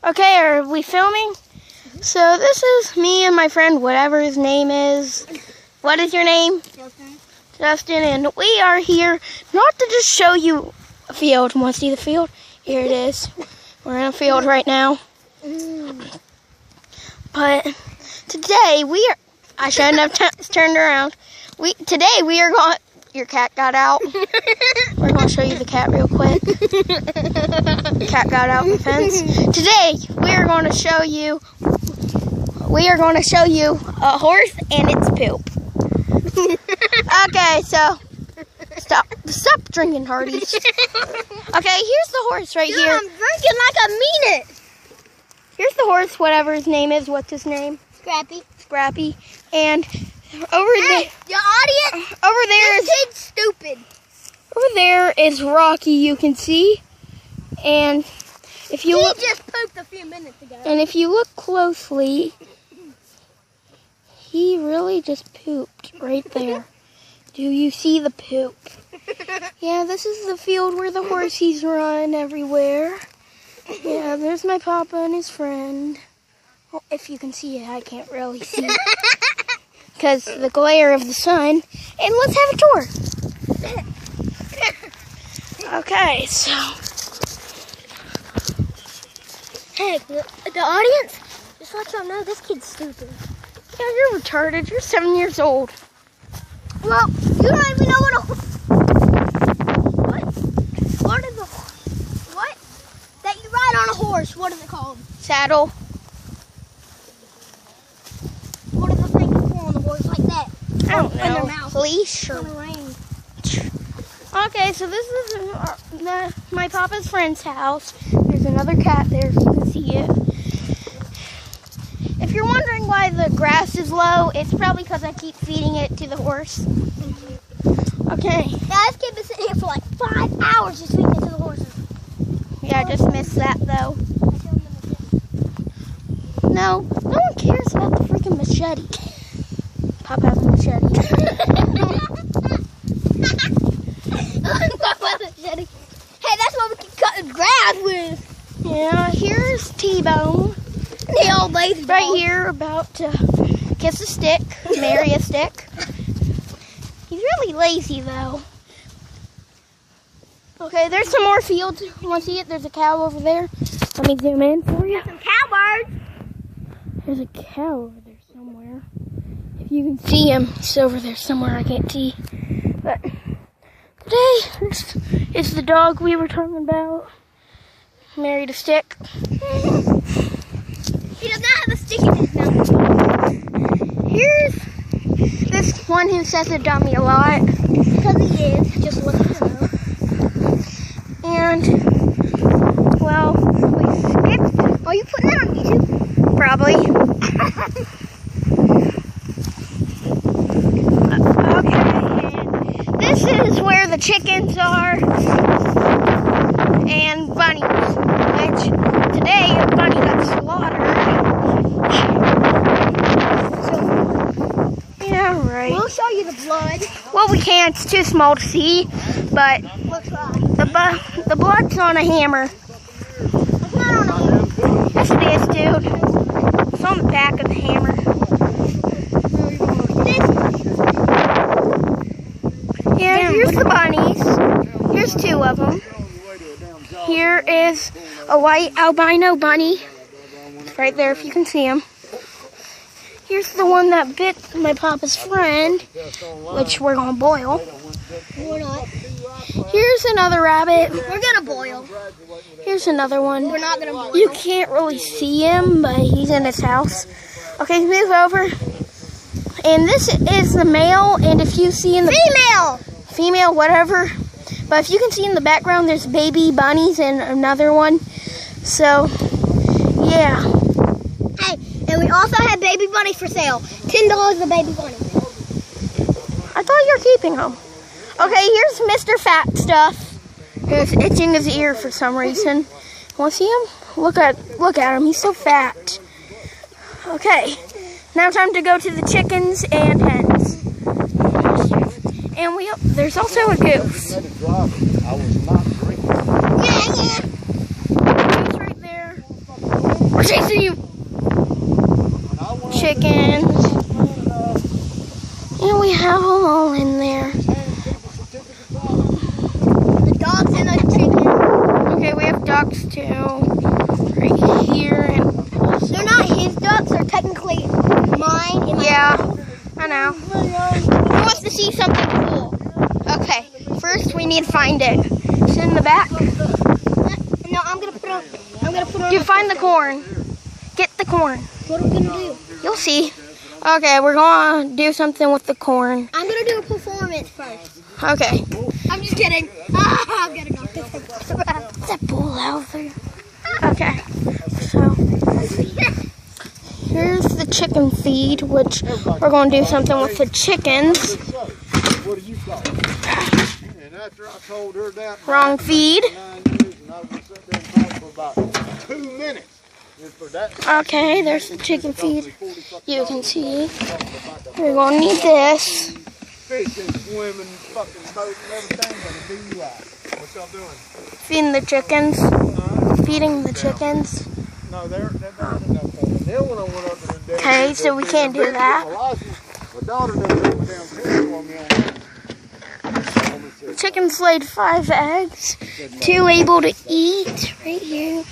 Okay, are we filming? So this is me and my friend, whatever his name is. What is your name? Justin. Justin, and we are here not to just show you a field. Want to see the field? Here it is. We're in a field right now. But today we are, I shouldn't have turned around. Today we are going, your cat got out. We're going to show you the cat real quick. The cat got out the fence. Today we are going to show you a horse and its poop. Okay, so stop drinking, Hardee's. Okay, here's the horse right here. I'm drinking like I mean it. Here's the horse, whatever his name is. What's his name? Scrappy. Scrappy. And over there, The audience. over there is This kid's stupid. over there is Rocky. You can see, and if you He look, just pooped a few minutes ago. and if you look closely, he really just pooped right there. Do you see the poop? Yeah, this is the field where the horsies run everywhere. Yeah, there's my papa and his friend. Well, if you can see it, I can't really see it because the glare of the sun. And let's have a tour. Okay, so Hey, the audience, just let y'all know this kid's stupid. yeah, you're retarded. You're 7 years old. Well, you don't even know what that you ride on a horse. What is it called? Saddle. What is the thing you pull on the horse like that? I don't In their know. mouth. Leash or. On the rein. Okay, so this is my papa's friend's house. There's another cat there if you can see it. If you're wondering why the grass is low, it's probably because I keep feeding it to the horse. Okay. Yeah, this kid been sitting here for like 5 hours just feeding it to the horses. Yeah, I just missed that though. No one cares about the freaking machete. Papa has a machete. Hey, that's what we can cut the grass with. Yeah, here's T-Bone. The old lazy Right dog. here, about to kiss a stick, marry a stick. He's really lazy, though. Okay, there's some more fields. You want to see it? There's a cow over there. Let me zoom in for you. Some cowbirds. There's a cow over there somewhere. If you can see him, he's over there somewhere. I can't see. But today, this is the dog we were talking about. Married a stick. He does not have a stick in his mouth. Here's this one who says a dummy a lot. Because he is. Just look at him. And, well, we skipped. Are you putting that on YouTube? Probably. Okay, and this is where the chickens are. And bunnies. Which, today, a bunny got slaughtered. Yeah, right. We'll show you the blood. Well, we can't. It's too small to see. But We'll try. the blood's on a hammer. It's not on a hammer. Yes, it is, dude. It's on the back of the hammer. Yeah, here's the bunnies. Here's 2 of them. Here is a white albino bunny. It's right there if you can see him. Here's the one that bit my papa's friend, which we're going to boil. We're not. Here's another rabbit. We're going to boil. Here's another one. We're not going to boil. You can't really see him, but he's in his house. Okay, move over. And this is the male, and if you see in the female, whatever. But if you can see in the background, there's baby bunnies and another one. So, yeah. Hey, and we also have baby bunnies for sale. $10 a baby bunny. I thought you were keeping them. Okay, here's Mr. Fat Stuff. He's itching his ear for some reason. Want to see him? Look at him. He's so fat. Okay, now time to go to the chickens and hens. And there's also a goose. I was not drinking. Goose right there. We're chasing you. Chickens. And we have them all in there. The dogs and the chicken. Okay, we have ducks too. Right here. And They're not his ducks, they're technically mine. And yeah, I know. Who wants to see something cool? Okay, first we need to find it. It's in the back. No, I'm gonna put on. You find the corn. Get the corn. What are we gonna do? You'll see. Okay, we're gonna do something with the corn. I'm gonna do a performance first. Okay. I'm just kidding. I'm gonna knock this thing. Is that bull out there? Okay. So here's the chicken feed, which we're gonna do something with the chickens. What do you thought? And after I told her that, Wrong feed. 9 years, and I was sitting there and talking for about 2 minutes. And for that, Okay, there's the chicken feed. You can see. We're gonna need this. fishing, swimming, fucking boating, everything but a DUI. What y'all doing? Feeding the chickens. Feeding the chickens. No, they're not enough for me. Then when I went up there and down, Okay, so we can't do that. My daughter done drove down for me on that. Chickens laid 5 eggs. 2 able to eat right here.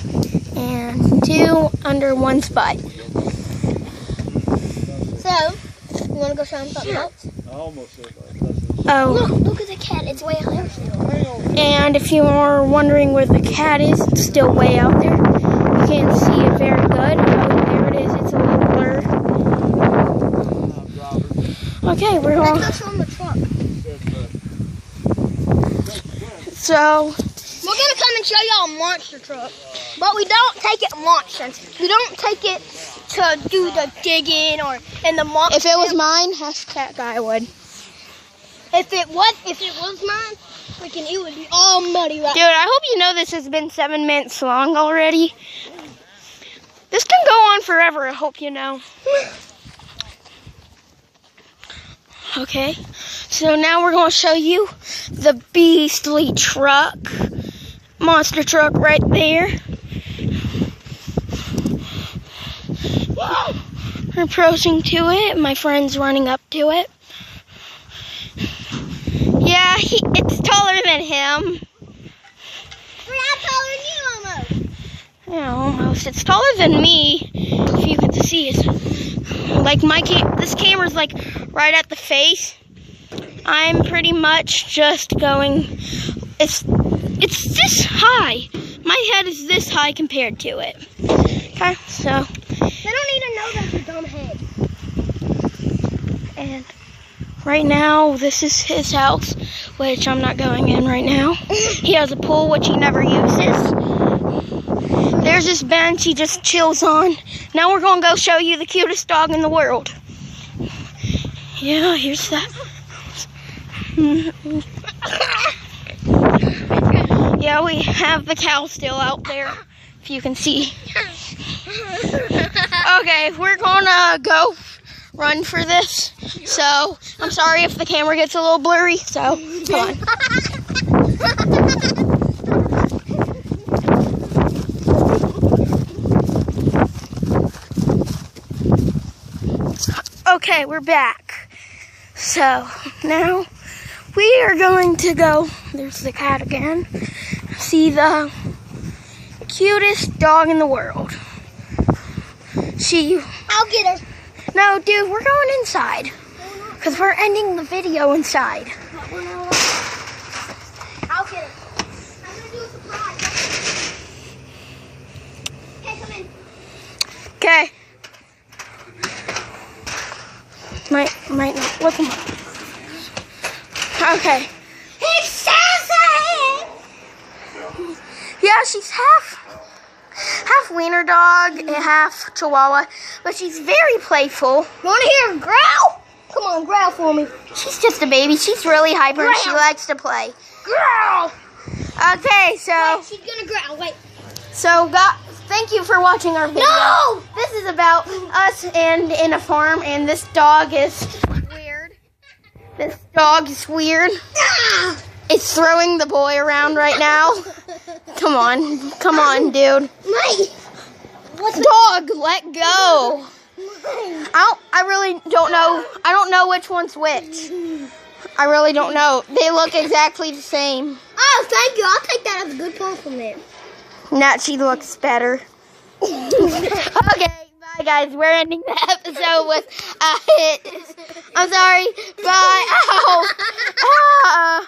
And 2 under 1 spot. So, you wanna go show them something else? I almost said that. Oh, Look at the cat. It's way out there. and if you are wondering where the cat is, it's still way out there. You can't see it very good. Oh, there it is. It's a little blurred. Okay, we're Let's going. go show them the truck. So, We're gonna come and show y'all a monster truck, but we don't take it monster. We don't take it to do the digging or in the monster. if it was mine, hashtag I would. If it was mine, freaking it would be all muddy right. Dude, I hope you know this has been 7 minutes long already. This can go on forever, I hope you know. Okay, so now we're going to show you the beastly truck. Monster truck right there. We're approaching to it. My friend's running up to it. Yeah, it's taller than him. I'm taller than you almost. Yeah, almost. It's taller than me. If you can see it. Like this camera's like right at the face. I'm pretty much just going. It's this high. My head is this high compared to it. Okay, so. They don't need to know that's a dumb head. And right now, this is his house, which I'm not going in right now. He has a pool, which he never uses. There's this bench he just chills on. Now we're going to go show you the cutest dog in the world. Yeah, here's that. Yeah, we have the cow still out there, if you can see. Okay, we're going to go run for this. So, I'm sorry if the camera gets a little blurry, so come on. Okay, we're back. So, now we are going to go, there's the cat again, see the cutest dog in the world. I'll get her. No, dude, we're going inside. Because we're ending the video inside. I'll get her. I'm gonna do a surprise. Okay, come in. Okay. Might not. Look him up. Okay. It's Sassy! Yeah, she's half wiener dog and half chihuahua, but she's very playful. You wanna hear her growl? Come on, growl for me. She's just a baby. She's really hyper and she likes to play. Growl! Okay, so Wait, she's gonna growl. Wait. thank you for watching our video. No! This is about us and in a farm, and this dog is weird. This dog is weird. It's throwing the boy around right now. Come on, dude. Mate! Dog, let go. I really don't know. I don't know which one's which. I really don't know. They look exactly the same. Oh, thank you. I'll take that as a good compliment. Nachi looks better. Okay, bye guys. We're ending the episode with a hit. I'm sorry. Bye. Ow. Ah.